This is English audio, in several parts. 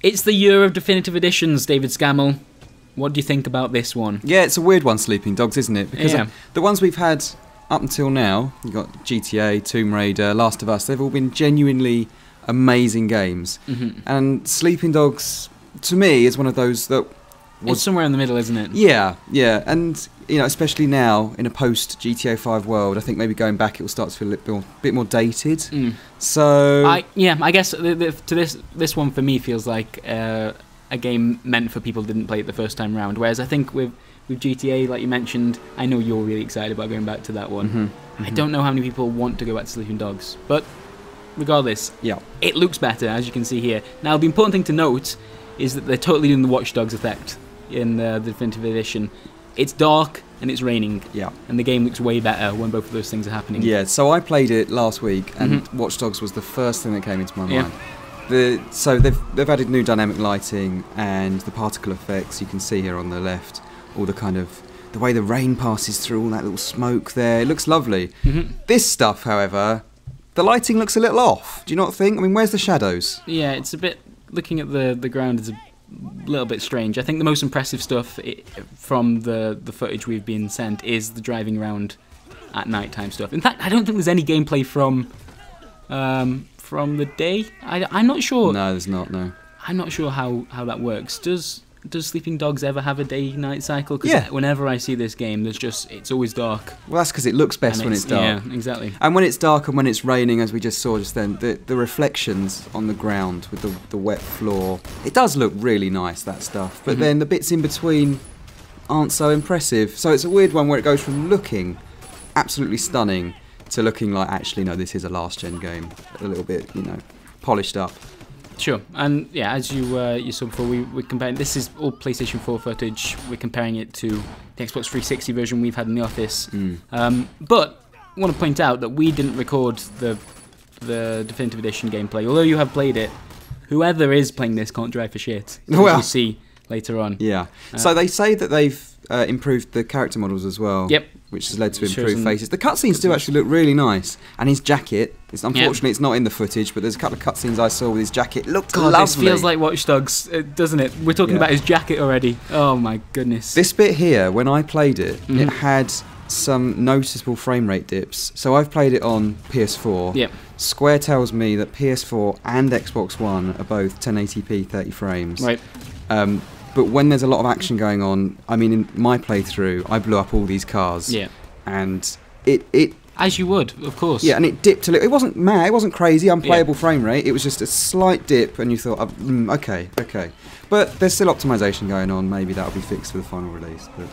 It's the year of definitive editions, David Scammell. What do you think about this one? Yeah, it's a weird one, Sleeping Dogs, isn't it? Because Yeah. the ones we've had up until now, you've got GTA, Tomb Raider, Last of Us, they've all been genuinely amazing games. And Sleeping Dogs, to me, is one of those that It's somewhere in the middle, isn't it? Yeah, and you know, especially now in a post GTA 5 world, I think maybe going back it will start to feel a bit more dated. So I guess to this one for me feels like a game meant for people who didn't play it the first time round. Whereas I think with GTA, like you mentioned, I know you're really excited about going back to that one. I don't know how many people want to go back to Sleeping Dogs, but regardless, yeah, it looks better, as you can see here. Now, the important thing to note is that they're totally doing the Watch Dogs effect in the definitive edition. It's dark and it's raining, yeah, and the game looks way better when both of those things are happening. Yeah, so I played it last week, and Watch Dogs was the first thing that came into my mind. So they've added new dynamic lighting and the particle effects. You can see here on the left all the kind of the way the rain passes through all that little smoke there. It looks lovely. This stuff, however, the lighting looks a little off. Do you not think? I mean, where's the shadows? Yeah, it's a bit. Looking at the ground is a little bit strange. I think the most impressive stuff from the footage we've been sent is the driving around at nighttime stuff. In fact, I don't think there's any gameplay from the day. I'm not sure. No, there's not. No. I'm not sure how that works. Does Sleeping Dogs ever have a day-night cycle? Because whenever I see this game, it's always dark. Well, that's because it looks best when it's dark. Yeah, exactly. And when it's dark and when it's raining, as we just saw just then, the reflections on the ground with the wet floor, it does look really nice, that stuff. But then the bits in between aren't so impressive. So it's a weird one where it goes from looking absolutely stunning to looking like, actually, no, this is a last-gen game. A little bit, polished up. Sure, and yeah, as you saw before, we're comparing. This is all PlayStation 4 footage. We're comparing it to the Xbox 360 version we've had in the office. But I want to point out that we didn't record the definitive edition gameplay. Although you have played it, whoever is playing this can't drive for shit. As you'll see later on. Yeah. So they say that they've improved the character models as well. Yep. Which has led to improved faces. The cutscenes do actually look really nice. And his jacket, unfortunately it's not in the footage, but there's a couple of cutscenes I saw with his jacket. Looked lovely. This feels like Watch Dogs, doesn't it? We're talking about his jacket already. Oh my goodness. This bit here, when I played it, it had some noticeable frame rate dips. So I've played it on PS4. Yep. Square tells me that PS4 and Xbox One are both 1080p 30 frames. Right. But when there's a lot of action going on, I mean, in my playthrough, I blew up all these cars. Yeah. And it as you would, of course. Yeah, and it dipped a little. It wasn't mad, it wasn't crazy, unplayable frame rate. It was just a slight dip, and you thought, okay. But there's still optimization going on. Maybe that'll be fixed for the final release. But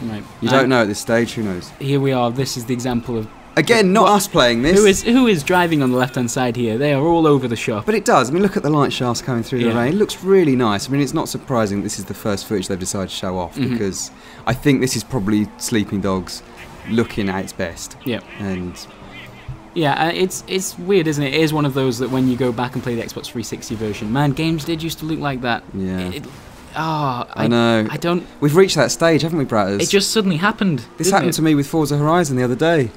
right. You don't know at this stage. Who knows? Here we are. This is the example of. Again, not us playing this. Who is driving on the left-hand side here? They are all over the shop. But it does. I mean, look at the light shafts coming through the rain. It looks really nice. I mean, it's not surprising this is the first footage they've decided to show off because I think this is probably Sleeping Dogs looking at its best. Yeah. And yeah, it's weird, isn't it? It is one of those that when you go back and play the Xbox 360 version, man, games did used to look like that. Yeah. I know. I don't. We've reached that stage, haven't we, Bratters? It just suddenly happened. This happened to me with Forza Horizon the other day.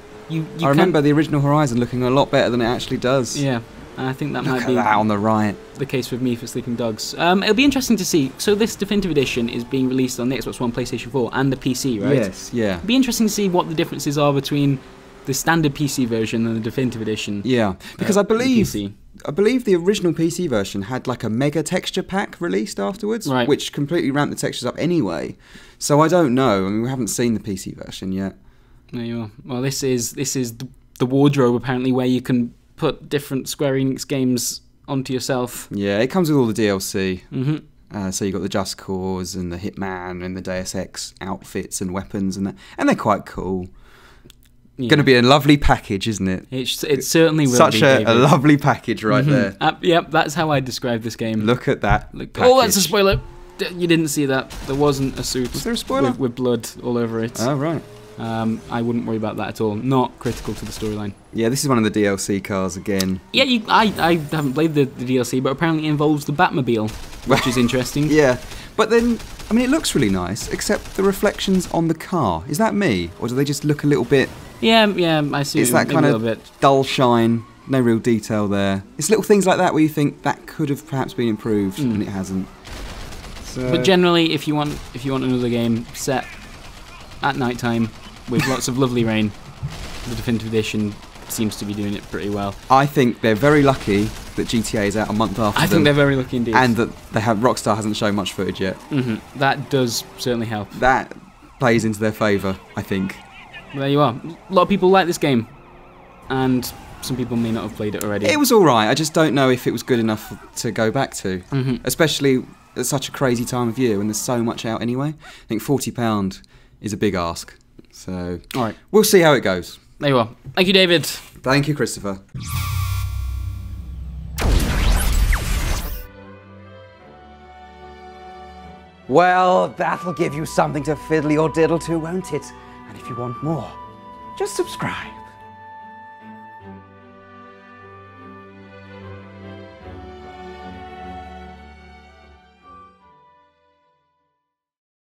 I remember the original Horizon looking a lot better than it actually does. Yeah, and I think that Look might at be that on the right. The case with me for Sleeping Dogs. It'll be interesting to see. So this definitive edition is being released on the Xbox One, PlayStation 4, and the PC, right? Yes, yeah. It'll be interesting to see what the differences are between the standard PC version and the definitive edition. Yeah, because I believe the original PC version had like a mega texture pack released afterwards, right, which completely ramped the textures up anyway. So I don't know. I mean, we haven't seen the PC version yet. There you are. Well, this is the wardrobe apparently where you can put different Square Enix games onto yourself. Yeah, it comes with all the DLC. So you've got the Just Cause and the Hitman and the Deus Ex outfits and weapons and that, and they're quite cool. Yeah. Going to be a lovely package, isn't it? It certainly will Such be. Such a lovely package right there. Yep, that's how I describe this game. Look at that. Oh, that's a spoiler. You didn't see that. There wasn't a suit. Was there a spoiler? With blood all over it. Oh, right. I wouldn't worry about that at all. Not critical to the storyline. Yeah, this is one of the DLC cars again. Yeah, I haven't played the DLC, but apparently it involves the Batmobile, which is interesting. Yeah, but then, I mean, it looks really nice, except the reflections on the car. Is that me? Or do they just look a little bit... Yeah, I see. It's that kind of dull shine, no real detail there. It's little things like that where you think that could have perhaps been improved, and it hasn't. So But generally, if you want another game set at night time with lots of lovely rain, the Definitive Edition seems to be doing it pretty well. I think they're very lucky that GTA is out a month after I think they're very lucky indeed. and that Rockstar hasn't shown much footage yet. That does certainly help. That plays into their favour, I think. There you are. A lot of people like this game, and some people may not have played it already. It was alright, I just don't know if it was good enough to go back to. Especially at such a crazy time of year when there's so much out anyway. I think £40 is a big ask. So, Alright. We'll see how it goes. There you are. Thank you, David. Thank you, Christopher. Well, that'll give you something to fiddle your diddle to, won't it? And if you want more, just subscribe.